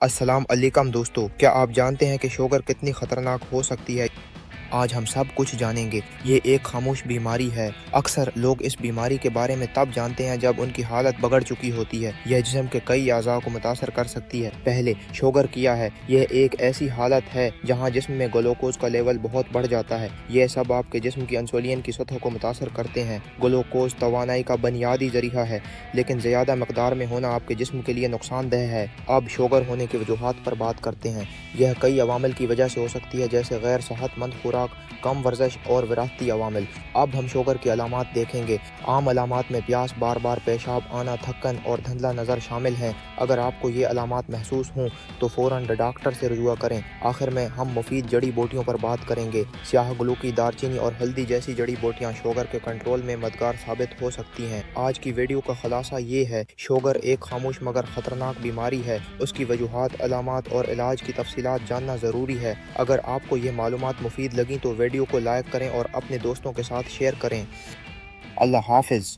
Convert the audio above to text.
अस्सलाम अलेकुम दोस्तों, क्या आप जानते हैं कि शुगर कितनी ख़तरनाक हो सकती है? आज हम सब कुछ जानेंगे। ये एक खामोश बीमारी है। अक्सर लोग इस बीमारी के बारे में तब जानते हैं जब उनकी हालत बिगड़ चुकी होती है। यह जिस्म के कई अज़ा को मुतासर कर सकती है। पहले शुगर क्या है? यह एक ऐसी हालत है जहां जिस्म में ग्लूकोज का लेवल बहुत बढ़ जाता है। यह सब आपके जिस्म की इंसुलिन की सतह को मुतासर करते हैं। ग्लूकोज तवानाई का बुनियादी जरिया है, लेकिन ज़्यादा मकदार में होना आपके जिस्म के लिए नुकसानदेह है। अब शुगर होने की वजूहात पर बात करते हैं। यह कई अवामिल की वजह से हो सकती है, जैसे गैर सेहतमंद खुराक, कम वर्जिश और विरासती अवामिल। अब हम शुगर की अलामात देखेंगे। आम अलामात में प्यास, बार बार पेशाब आना, थक्कन और धुंधला नज़र शामिल हैं। अगर आपको ये अलामात महसूस हों तो फ़ौरन डॉक्टर से रुजुआ करें। आखिर में हम मुफीद जड़ी बूटियों पर बात करेंगे। स्याह गलूकी, दारचीनी और हल्दी जैसी जड़ी बूटियाँ शुगर के कंट्रोल में मददगार साबित हो सकती हैं। आज की वीडियो का खुलासा ये है, शुगर एक खामोश मगर ख़तरनाक बीमारी है। उसकी वजूहात, अलामात और इलाज की तफसीलात जानना ज़रूरी है। अगर आपको ये मालूमात मुफीद लगी तो वीडियो को लाइक करें और अपने दोस्तों के साथ शेयर करें। अल्लाह हाफिज़।